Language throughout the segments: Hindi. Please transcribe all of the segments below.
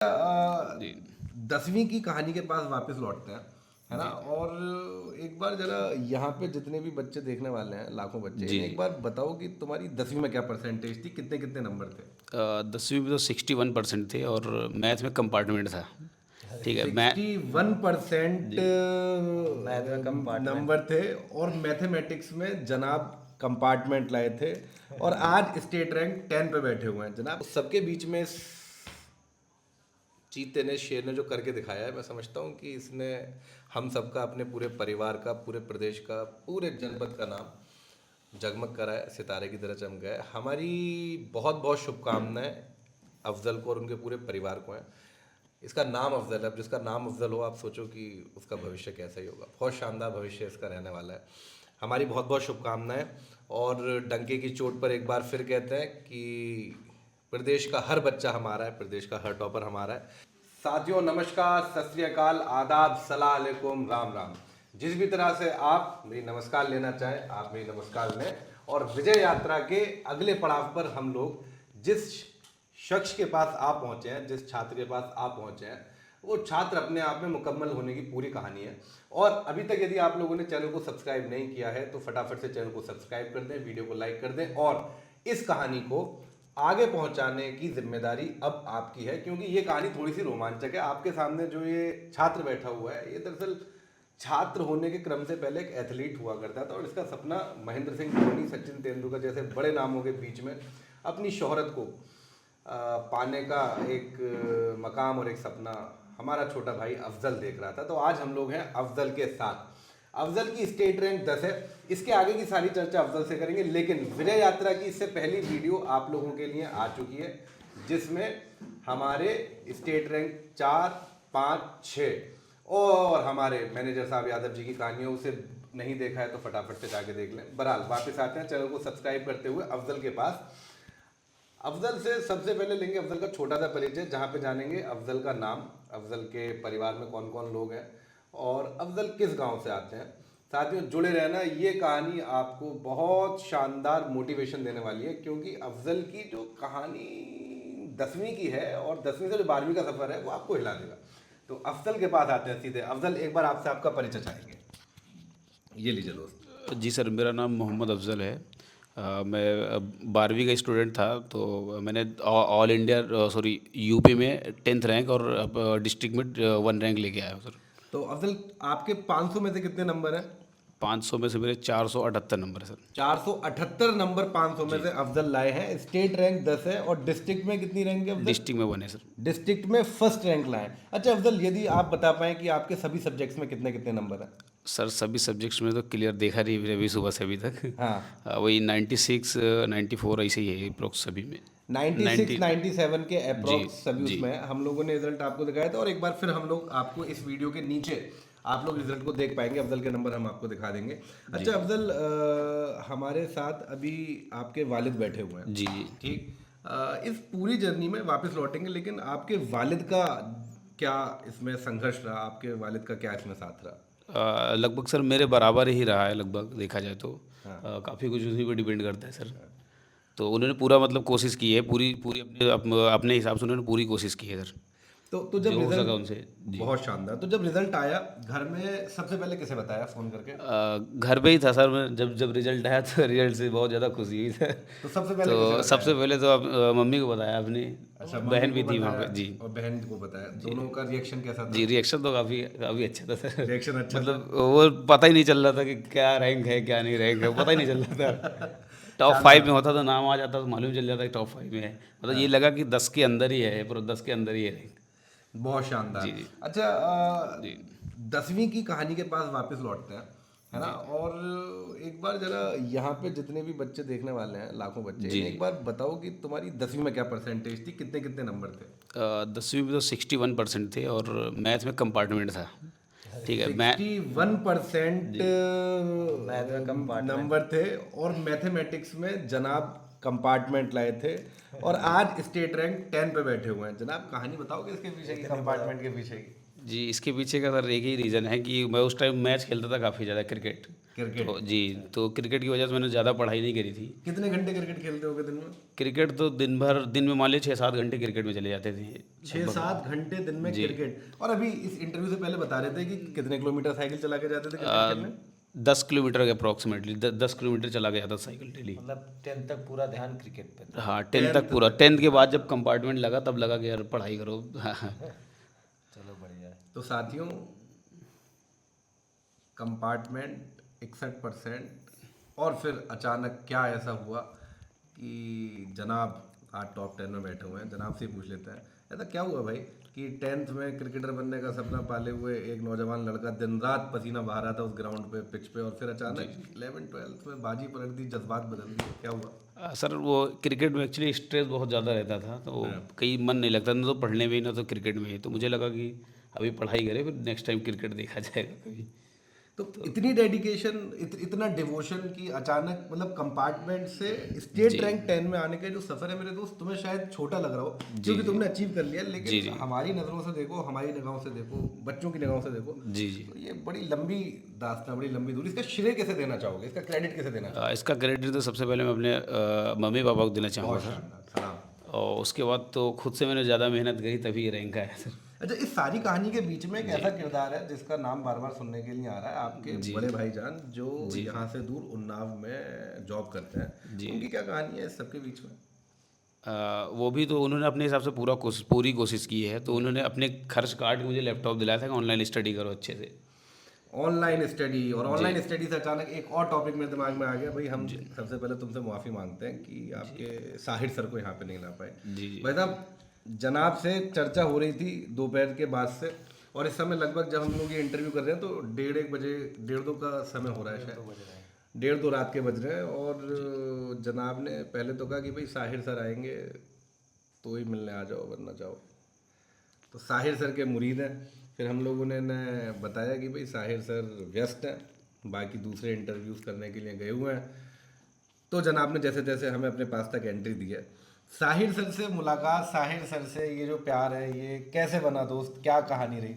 जी। 10वीं की कहानी के पास वापस लौटते हैं, है ना। और एक बार जरा यहाँ पे जितने भी बच्चे देखने वाले हैं, लाखों बच्चे, जी, इन्हें एक जी। बार बताओ कि तुम्हारी 10वीं में क्या परसेंटेज थी, कितने कितने नंबर थे। 10वीं में तो 61% थे और मैथ में कंपार्टमेंट था। ठीक है, मैं 61% जी, मैथ में कंपार्टमेंट। नंबर थे और मैथमेटिक्स में जनाब कंपार्टमेंट लाए थे। और आज स्टेट रैंक 10 पे बैठे हुए हैं जनाब। सबके बीच में चीते ने, शेर ने जो करके दिखाया है, मैं समझता हूँ कि इसने हम सबका, अपने पूरे परिवार का, पूरे प्रदेश का, पूरे जनपद का नाम जगमग करा है, सितारे की तरह चमका है। हमारी बहुत बहुत शुभकामनाएं अफजल को और उनके पूरे परिवार को हैं। इसका नाम अफजल है, अब जिसका नाम अफजल हो, आप सोचो कि उसका भविष्य कैसा ही होगा। बहुत शानदार भविष्य इसका रहने वाला है। हमारी बहुत बहुत शुभकामनाएं। और डंके की चोट पर एक बार फिर कहते हैं कि प्रदेश का हर बच्चा हमारा है, प्रदेश का हर टॉपर हमारा है। साथियों नमस्कार, सत श्री अकाल, आदाब, सलाम अलैकुम, राम राम। जिस भी तरह से आप मेरी नमस्कार लेना चाहें, आप मेरी नमस्कार लें। और विजय यात्रा के अगले पड़ाव पर हम लोग जिस शख्स के पास आप पहुंचे हैं, जिस छात्र के पास आप पहुंचे हैं, वो छात्र अपने आप में मुकम्मल होने की पूरी कहानी है। और अभी तक यदि आप लोगों ने चैनल को सब्सक्राइब नहीं किया है तो फटाफट से चैनल को सब्सक्राइब कर दें, वीडियो को लाइक कर दें। और इस कहानी को आगे पहुंचाने की जिम्मेदारी अब आपकी है, क्योंकि ये कहानी थोड़ी सी रोमांचक है। आपके सामने जो ये छात्र बैठा हुआ है, ये दरअसल छात्र होने के क्रम से पहले एक एथलीट हुआ करता था और इसका सपना महेंद्र सिंह धोनी, सचिन तेंदुलकर जैसे बड़े नामों के बीच में अपनी शोहरत को पाने का एक मकाम और एक सपना हमारा छोटा भाई अफजल देख रहा था। तो आज हम लोग हैं अफजल के साथ। अफजल की स्टेट रैंक 10 है। इसके आगे की सारी चर्चा अफजल से करेंगे, लेकिन विजय यात्रा की इससे पहली वीडियो आप लोगों के लिए आ चुकी है, जिसमें हमारे स्टेट रैंक 4, 5, 6 और हमारे मैनेजर साहब यादव जी की कहानियों, उसे नहीं देखा है तो फटाफट से जाके देख लें। बहरहाल वापस आते हैं चैनल को सब्सक्राइब करते हुए अफजल के पास। अफजल से सबसे पहले लेंगे अफजल का छोटा सा परिचय, जहाँ पे जानेंगे अफजल का नाम, अफजल के परिवार में कौन कौन लोग हैं और अफजल किस गांव से आते हैं। साथियों जुड़े रहना, ये कहानी आपको बहुत शानदार मोटिवेशन देने वाली है, क्योंकि अफजल की जो कहानी 10वीं की है और 10वीं से जो 12वीं का सफ़र है वो आपको हिला देगा। तो अफजल के पास आते हैं सीधे। अफजल, एक बार आपसे आपका परिचय चाहेंगे। ये लीजिए दोस्त। जी सर, मेरा नाम मोहम्मद अफजल है। मैं 12वीं का स्टूडेंट था, तो मैंने ऑल इंडिया सॉरी यूपी में 10th रैंक और डिस्ट्रिक्ट में 1 रैंक लेके आया हूँ सर। तो अफजल, आपके 500 में से कितने नंबर हैं। 500 में से मेरे 478 नंबर है सर। 478 नंबर 500 में से अफजल लाए हैं। स्टेट रैंक 10 है और डिस्ट्रिक्ट में कितनी रैंक है अफजल। डिस्ट्रिक्ट में 1 है सर। डिस्ट्रिक्ट में फर्स्ट रैंक लाए। अच्छा अफजल, यदि आप बता पाएं कि आपके सभी सब्जेक्ट्स में कितने कितने नंबर हैं। सर सभी सब्जेक्ट्स में तो क्लियर देखा नहीं मैंने अभी सुबह से अभी तक। हाँ, वही 96 94 ऐसे ही है अप्रोक्स सभी में। 96 90 97 के जी, अप्रोक्स सभी जी, उसमें हैं। हम लोगों ने रिजल्ट आपको दिखाया था और एक बार फिर हम लोग आपको इस वीडियो के नीचे आप लोग रिजल्ट को देख पाएंगे। अफजल के नंबर हम आपको दिखा देंगे। अच्छा अफजल, हमारे साथ अभी आपके वालिद बैठे हुए हैं। जी, जी। ठीक। इस पूरी जर्नी में वापस लौटेंगे, लेकिन आपके वालिद का क्या इसमें संघर्ष रहा, आपके वालिद का क्या इसमें साथ रहा। लगभग सर मेरे बराबर ही रहा है, लगभग देखा जाए तो। हाँ। काफ़ी कुछ उसी पर डिपेंड करता है सर। तो उन्होंने पूरा मतलब कोशिश की है, पूरी पूरी अपने हिसाब से उन्होंने पूरी कोशिश की है सर, तो जब जो हो सका रिजल्ट, उनसे। जी। बहुत शानदार। तो जब रिजल्ट आया घर में सबसे पहले किसे बताया फ़ोन करके। घर पे ही था सर मैं, जब जब रिजल्ट आया तो रिजल्ट से बहुत ज़्यादा खुशी हुई सर। तो सबसे पहले किसे तो बताया। सबसे पहले तो मम्मी को बताया अपनी। अच्छा, मम्मी बहन को भी थी वहाँ बताया पे। जी, और बहन को बताया। दोनों का रिएक्शन कैसा था। जी। रिएक्शन तो काफ़ी काफ़ी अच्छा था सर। रिएक्शन अच्छा था। मतलब वो पता ही नहीं चल रहा था कि क्या रैंक है क्या नहीं रैंक है, पता ही नहीं चल रहा था। टॉप 5 में होता तो नाम आ जाता तो मालूम चल जाता कि टॉप 5 में है। मतलब ये लगा कि 10 के अंदर ही है, पूरा 10 के अंदर ही है रैंक। बहुत शानदार। जी, जी, अच्छा, जी, 10वीं की कहानी के पास वापस लौटते हैं, है ना। जी, और एक बार जरा यहाँ पे जितने भी बच्चे देखने वाले हैं, लाखों बच्चे, जी, इन्हें एक बार बताओ कि तुम्हारी 10वीं में क्या परसेंटेज थी, कितने कितने नंबर थे। 10वीं में तो 61% थे और मैथ में कंपार्टमेंट था। ठीक है, मैं 61% जी, मैथ में कंपार्टमेंट। नंबर थे और मैथमेटिक्स में जनाब कंपार्टमेंट लाए थे और आज स्टेट रैंक 10 पे बैठे हुए हैं। जनाब कहानी बताओगे इसके पीछे की, कंपार्टमेंट के पीछे की? जी, इसके पीछे का सर एक ही रीज़न है कि मैं उस टाइम मैच खेलता था काफ़ी ज़्यादा क्रिकेट। क्रिकेट? तो जी, तो क्रिकेट की वजह से मैंने ज़्यादा पढ़ाई नहीं करी थी। कितने घंटे क्रिकेट खेलते होगे दिन में? क्रिकेट तो दिन में मान लीजिए 6-7 घंटे क्रिकेट में चले जाते थे। 6-7 घंटे दिन में जी। क्रिकेट। और अभी इस इंटरव्यू से पहले बता रहे थे कि कितने किलोमीटर साइकिल चला के जाते थे क्रिकेट खेलने? 10 किलोमीटर के अप्रॉक्सीमेटली 10 किलोमीटर चला गया था साइकिल डेली। मतलब 10th तक पूरा ध्यान क्रिकेट पे था। हाँ, 10 तक पूरा। 10 के बाद जब कंपार्टमेंट लगा तब लगा कि यार पढ़ाई करो। चलो बढ़िया है। तो साथियों, कंपार्टमेंट 61% और फिर अचानक क्या ऐसा हुआ कि जनाब आज टॉप 10 में बैठे हुए हैं। जनाब से ही पूछ लेते हैं, ऐसा क्या हुआ भाई कि 10th में क्रिकेटर बनने का सपना पाले हुए एक नौजवान लड़का दिन रात पसीना बहा रहा था उस ग्राउंड पे, पिच पे, और फिर अचानक 11th-12th में बाजी पलट दी, जज्बात बदल दिए, क्या हुआ? सर वो क्रिकेट में एक्चुअली स्ट्रेस बहुत ज़्यादा रहता था, तो कहीं मन नहीं लगता, ना तो पढ़ने में ही ना तो क्रिकेट में ही। तो मुझे लगा कि अभी पढ़ाई करें, फिर नेक्स्ट टाइम क्रिकेट देखा जाएगा कभी। तो इतनी डेडिकेशन, इतना डिवोशन की अचानक, मतलब कंपार्टमेंट से स्टेट रैंक 10 में आने का जो सफर है मेरे दोस्त, तुम्हें शायद छोटा लग रहा हो क्योंकि तुमने अचीव कर लिया, लेकिन हमारी नज़रों से देखो, हमारी निगाहों से देखो, बच्चों की निगाहों से देखो, जी जी। तो ये बड़ी लंबी दास्तान, बड़ी लंबी दूरी। इसका श्रेय कैसे देना चाहोगे, इसका क्रेडिट कैसे देना चाहोगे? इसका क्रेडिट तो सबसे पहले मैं अपने मम्मी पापा को देना चाहूँगा सर। शानदार, सलाम। और उसके बाद तो खुद से मैंने ज़्यादा मेहनत करी तभी ये रैंक आया सर। अच्छा, इस सारी कहानी के बीच में एक ऐसा किरदार है जिसका नाम बार बार सुनने के लिए आ रहा है, आपके बड़े भाईजान जो यहाँ से दूर उन्नाव में जॉब करते हैं, उनकी क्या कहानी है इस सबके बीच में? वो भी तो उन्होंने अपने हिसाब से पूरी कोशिश की है। तो उन्होंने अपने खर्च काट के मुझे लैपटॉप दिलाया था कि ऑनलाइन स्टडी करो अच्छे से। ऑनलाइन स्टडी, और ऑनलाइन स्टडी से अचानक एक और टॉपिक मेरे दिमाग में आ गया भाई। हम सबसे पहले तुमसे मुआफ़ी मांगते हैं कि आपके साहिर सर को यहाँ पे नहीं ला पाए। जी जी। भाई साहब, जनाब से चर्चा हो रही थी दोपहर के बाद से, और इस समय लगभग जब हम लोग ये इंटरव्यू कर रहे हैं तो 1:30 बजे, 1:30 का समय हो रहा है शायद, 1:30 रात के बज रहे हैं। और जनाब ने पहले तो कहा कि भाई साहिर सर आएंगे तो ही मिलने आ जाओ, वरना जाओ। तो साहिर सर के मुरीद हैं। फिर हम लोगों ने बताया कि भाई साहिर सर व्यस्त हैं, बाकी दूसरे इंटरव्यूज़ करने के लिए गए हुए हैं। तो जनाब ने जैसे तैसे हमें अपने पास तक एंट्री दी है। साहिर सर से मुलाकात, साहिर सर से ये जो प्यार है, ये कैसे बना दोस्त, क्या कहानी रही?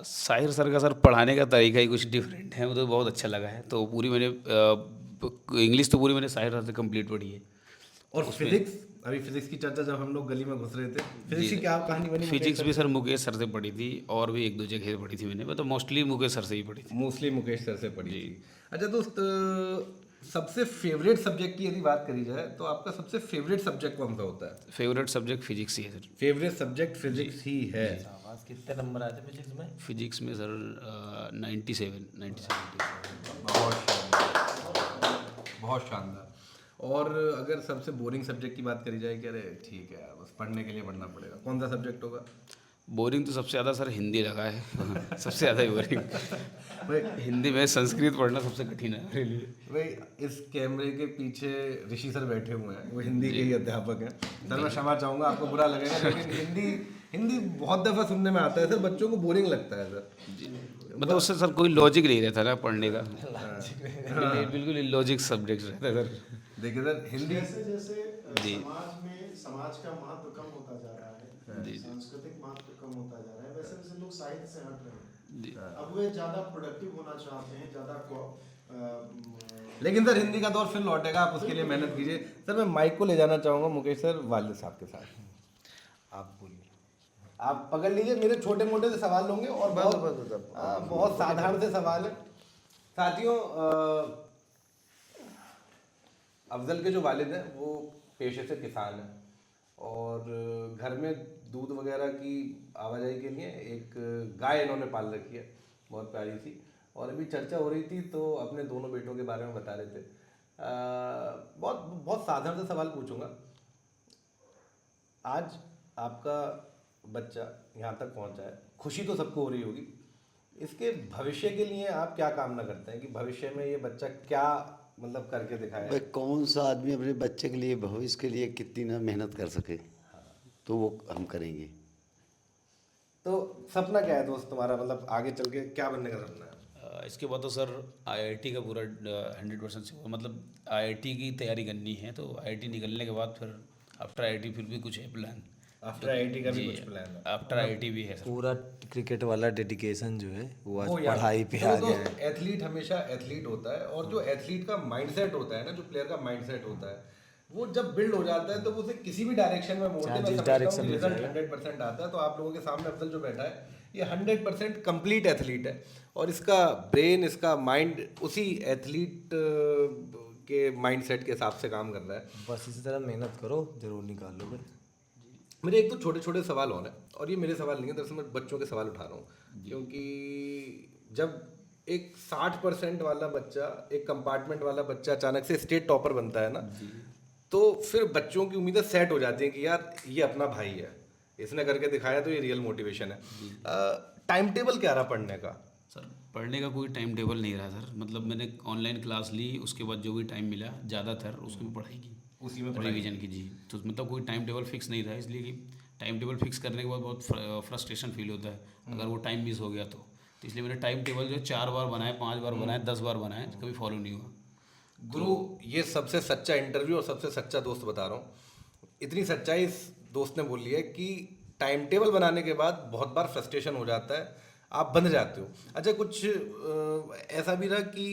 साहिर सर का सर पढ़ाने का तरीका ही कुछ डिफरेंट है, मुझे बहुत अच्छा लगा है। तो पूरी मैंने इंग्लिश तो पूरी मैंने साहिर सर से कंप्लीट पढ़ी है। और फिजिक्स, अभी फिजिक्स की चर्चा जब हम लोग गली में घुस रहे थे, फिजिक्स की क्या कहानी बनी? फिजिक्स भी सर मुकेश सर से पढ़ी थी, और भी एक दो जगह से पढ़ी थी मैंने, मतलब मोस्टली मुकेश सर से ही पढ़ी थी। मोस्टली मुकेश सर से पढ़ी थी। अच्छा दोस्त, सबसे फेवरेट सब्जेक्ट की यदि बात करी जाए तो आपका सबसे फेवरेट सब्जेक्ट कौन सा होता है? फेवरेट सब्जेक्ट फिजिक्स ही है सर। फेवरेट सब्जेक्ट फिजिक्स ही है। आज कितने नंबर आए थे फिजिक्स में? फिजिक्स में सर 97। बहुत शानदार, बहुत शानदार। और अगर सबसे बोरिंग सब्जेक्ट की बात करी जाए कि अरे ठीक है यार, बस पढ़ने के लिए पढ़ना पड़ेगा, कौन सा सब्जेक्ट होगा? बोरिंग तो सबसे ज़्यादा सर हिंदी लगा है। सबसे ज़्यादा ही बोरिंग। भाई, हिंदी में संस्कृत पढ़ना सबसे कठिन है मेरे लिए। भाई इस कैमरे के पीछे ऋषि सर बैठे हुए हैं, वो हिंदी के ही अध्यापक हैं। सर मैं क्षमा चाहूँगा, आपको बुरा लगेगा, लेकिन हिंदी बहुत दफ़ा सुनने में आता है सर, बच्चों को बोरिंग लगता है सर। मतलब उससे सर कोई लॉजिक नहीं रहता ना पढ़ने का। बिल्कुल लॉजिक सब्जेक्ट रहता है सर। देखिए सर, हिंदी जैसे जैसे जी। समाज का महत्व कम होता जा रहा है, सांस्कृतिक महत्व कम होता जा रहा है, वैसे वैसे लोग साहित्य से हट रहे हैं। अब वे ज्यादा प्रोडक्टिव होना चाहते हैं, लेकिन सर हिंदी का दौर फिर लौटेगा, आप उसके लिए मेहनत कीजिए। सर मैं माइक को ले जाना चाहूँगा मुकेश सर वालिद साहब के साथ। आप बोलिए। आप पकड़ लीजिए, मेरे छोटे मोटे से सवाल होंगे और बहुत साधारण से सवाल है। साथियों, अफजल के जो वालिद हैं वो पेशे से किसान हैं, और घर में दूध वगैरह की आवाजाही के लिए एक गाय इन्होंने पाल रखी है, बहुत प्यारी सी। और अभी चर्चा हो रही थी तो अपने दोनों बेटों के बारे में बता रहे थे। बहुत बहुत साधारण सा सवाल पूछूंगा। आज आपका बच्चा यहाँ तक पहुँचा है, खुशी तो सबको हो रही होगी, इसके भविष्य के लिए आप क्या कामना करते हैं कि भविष्य में ये बच्चा क्या मतलब करके दिखाए? भाई कौन सा आदमी अपने बच्चे के लिए, भविष्य के लिए कितनी ना मेहनत कर सके, तो वो हम करेंगे। तो सपना क्या है दोस्त तुम्हारा, मतलब आगे चल के क्या बनने का सपना है? इसके बाद तो सर आईआईटी का पूरा 100% मतलब आईआईटी की तैयारी करनी है, तो आईआईटी निकलने के बाद फिर आफ्टर आईआईटी फिर भी कुछ है प्लान। आफ्टर आईआईटी का भी जी, कुछ प्लान है? आफ्टर आईआईटी भी है सर। पूरा क्रिकेट वाला डेडिकेशन जो है वो आज वो यार, पढ़ाई पे देखो आ गया है। दोस्त, एथलीट हमेशा एथलीट होता है, और जो एथलीट का माइंडसेट होता है ना, जो प्लेयर का माइंडसेट होता है, वो जब बिल्ड हो जाता है तो वो उसे किसी भी डायरेक्शन में मोड़ दे। चाहे मैं जिस समझता हूँ direction कि में रिजल्ट जाएगा। 100% आता है। तो आप लोगों के सामने अफजल जो बैठा है, ये 100% कंप्लीट एथलीट है, और इसका ब्रेन, इसका माइंड उसी एथलीट के माइंडसेट के हिसाब से काम कर रहा है। बस इसी तरह मेहनत करो, जरूर निकाल लोगे। मेरे एक तो छोटे छोटे सवाल और हैं, और ये मेरे सवाल नहीं है, दरअसल मैं बच्चों के सवाल उठा रहा हूँ, क्योंकि जब एक 60% वाला बच्चा, एक कंपार्टमेंट वाला बच्चा अचानक से स्टेट टॉपर बनता है ना, तो फिर बच्चों की उम्मीदें सेट हो जाती हैं कि यार ये अपना भाई है, इसने करके दिखाया तो ये रियल मोटिवेशन है। टाइम टेबल क्या रहा पढ़ने का? सर पढ़ने का कोई टाइम टेबल नहीं रहा सर, मतलब मैंने ऑनलाइन क्लास ली, उसके बाद जो भी टाइम मिला ज़्यादातर उसमें पढ़ाई की, उसी में रिवीजन की। जी, तो मतलब कोई टाइम टेबल फिक्स नहीं था, इसलिए कि टाइम टेबल फिक्स करने के बाद बहुत फ्रस्ट्रेशन फील होता है अगर वो टाइम मिस हो गया तो इसलिए मैंने टाइम टेबल जो 4 बार बनाए, 5 बार बनाए, 10 बार बनाए, कभी फॉलो नहीं हुआ। गुरु, ये सबसे सच्चा इंटरव्यू और सबसे सच्चा दोस्त बता रहा हूँ। इतनी सच्चाई इस दोस्त ने बोली है कि टाइम टेबल बनाने के बाद बहुत बार फ्रस्ट्रेशन हो जाता है, आप बंध जाते हो। अच्छा, कुछ ऐसा भी रहा कि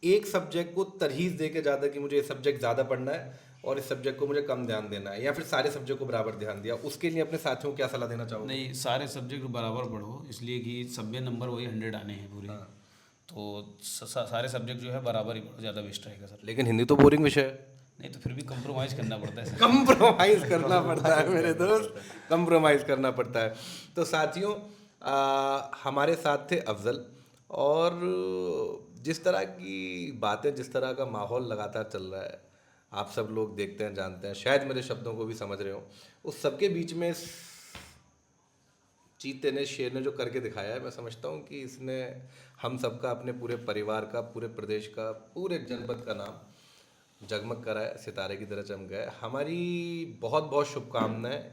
एक सब्जेक्ट को तरहीज दे के ज़्यादा कि मुझे ये सब्जेक्ट ज़्यादा पढ़ना है और इस सब्जेक्ट को मुझे कम ध्यान देना है, या फिर सारे सब्जेक्ट को बराबर ध्यान दिया, उसके लिए अपने साथियों को क्या सलाह देना चाहोगे? नहीं, सारे सब्जेक्ट बराबर पढ़ो, इसलिए कि सब में नंबर वही 100 आने हैं पूरे। तो सारे सब्जेक्ट जो है बराबर ही पढ़ो, ज़्यादा बेस्ट रहेगा सर। लेकिन हिंदी तो बोरिंग विषय है। नहीं तो फिर भी कंप्रोमाइज़ करना पड़ता है सर। कंप्रोमाइज करना पड़ता है मेरे दोस्त, कंप्रोमाइज करना पड़ता है। तो साथियों, हमारे साथ थे अफजल, और जिस तरह की बातें, जिस तरह का माहौल लगातार चल रहा है, आप सब लोग देखते हैं, जानते हैं, शायद मेरे शब्दों को भी समझ रहे हो, उस सबके बीच में इस चीते ने, शेर ने जो करके दिखाया है, मैं समझता हूँ कि इसने हम सबका, अपने पूरे परिवार का, पूरे प्रदेश का, पूरे जनपद का नाम जगमग करा है, सितारे की तरह चमका है। हमारी बहुत बहुत शुभकामनाएं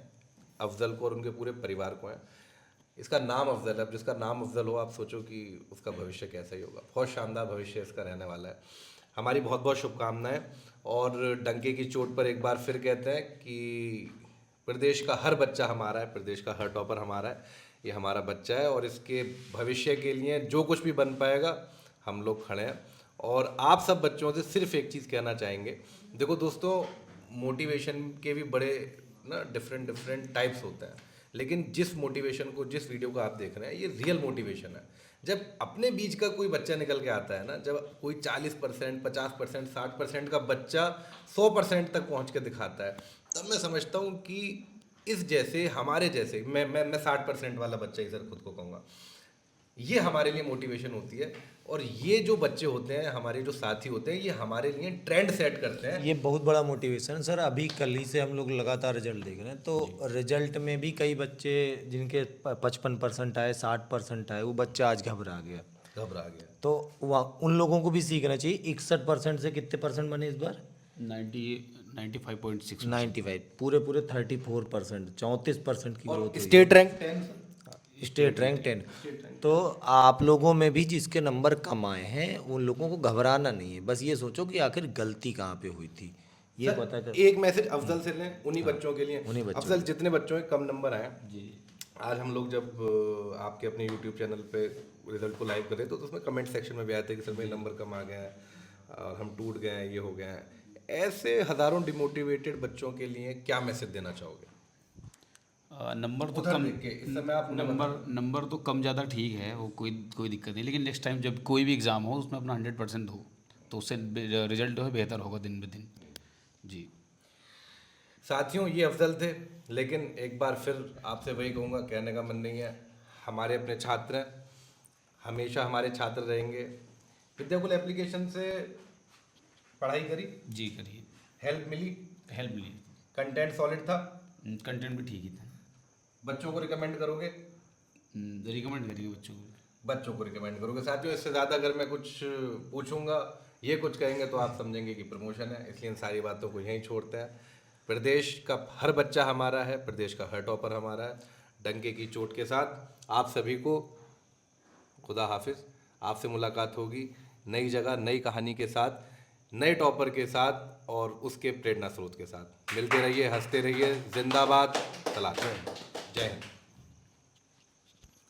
अफजल को और उनके पूरे परिवार को हैं। इसका नाम अफजल है, अब जिसका नाम अफजल हो, आप सोचो कि उसका भविष्य कैसा ही होगा। बहुत शानदार भविष्य इसका रहने वाला है। हमारी बहुत बहुत शुभकामनाएं, और डंके की चोट पर एक बार फिर कहते हैं कि प्रदेश का हर बच्चा हमारा है, प्रदेश का हर टॉपर हमारा है, ये हमारा बच्चा है, और इसके भविष्य के लिए जो कुछ भी बन पाएगा हम लोग खड़े हैं। और आप सब बच्चों से सिर्फ एक चीज़ कहना चाहेंगे, देखो दोस्तों, मोटिवेशन के भी बड़े ना डिफरेंट टाइप्स होते हैं, लेकिन जिस मोटिवेशन को, जिस वीडियो को आप देख रहे हैं, ये रियल मोटिवेशन है। जब अपने बीच का कोई बच्चा निकल के आता है ना, जब कोई 40%, 50%, 60% का बच्चा 100% तक पहुंच के दिखाता है, तब मैं समझता हूँ कि इस जैसे, हमारे जैसे, मैं 60% वाला बच्चा ही सर खुद को कहूँगा, ये हमारे लिए मोटिवेशन होती है। और ये जो बच्चे होते हैं, हमारे जो साथी होते हैं, ये हमारे लिए ट्रेंड सेट करते हैं। ये बहुत बड़ा मोटिवेशन सर। अभी कल ही से हम लोग लगातार रिजल्ट देख रहे हैं, तो रिजल्ट में भी कई बच्चे जिनके 55% आए, 60% आए, वो बच्चा आज घबरा गया। तो वहाँ उन लोगों को भी सीखना चाहिए। 61% से कितने परसेंट बने इस बार? 95.6। 95, पूरे 34%, 34% की ग्रोथ हुई। State rank 10, state rank 10। तो आप लोगों में भी जिसके नंबर कम आए हैं, उन लोगों को घबराना नहीं है, बस ये सोचो कि आखिर गलती कहाँ पे हुई थी, ये पता कर। एक मैसेज अफजल से लें, उन्हीं बच्चों के लिए। उन्हीं बच्चों अफजल, जितने बच्चों के कम नंबर आए जी, आज हम लोग जब आपके अपने यूट्यूब चैनल पे रिजल्ट को लाइव करे, तो उसमें कमेंट सेक्शन में भी आए थे कि सर मेरे नंबर कम आ गए हैं और हम टूट गए हैं, ये हो गए हैं। ऐसे हज़ारों डिमोटिवेटेड बच्चों के लिए क्या मैसेज देना चाहोगे? नंबर तो उधर कम, देख के, इस समय आप नंबर तो कम ज़्यादा ठीक है, वो कोई दिक्कत नहीं, लेकिन नेक्स्ट टाइम जब कोई भी एग्ज़ाम हो उसमें अपना 100% हो, तो उससे रिजल्ट जो है बेहतर होगा दिन ब दिन। जी साथियों, ये अफजल थे, लेकिन एक बार फिर आपसे वही कहूँगा, कहने का मन नहीं है, हमारे अपने छात्र हैं, हमेशा हमारे छात्र रहेंगे। विद्याकुल एप्लीकेशन से पढ़ाई करी, जी करिए, हेल्प मिली, हेल्प मिली, कंटेंट सॉलिड था, कंटेंट भी ठीक ही था। बच्चों को रिकमेंड करोगे? रिकमेंड करिए बच्चों को। बच्चों को रिकमेंड करोगे। साथियों, इससे ज़्यादा अगर मैं कुछ पूछूंगा, ये कुछ कहेंगे, तो आप समझेंगे कि प्रमोशन है, इसलिए इन सारी बातों को यहीं छोड़ते हैं। प्रदेश का हर बच्चा हमारा है, प्रदेश का हर टॉपर हमारा है। डंके की चोट के साथ आप सभी को खुदा हाफिज। आपसे मुलाकात होगी नई जगह, नई कहानी के साथ, नए टॉपर के साथ और उसके प्रेरणा स्रोत के साथ। मिलते रहिए, हंसते रहिए, जिंदाबाद, सलाम, जय हिंद।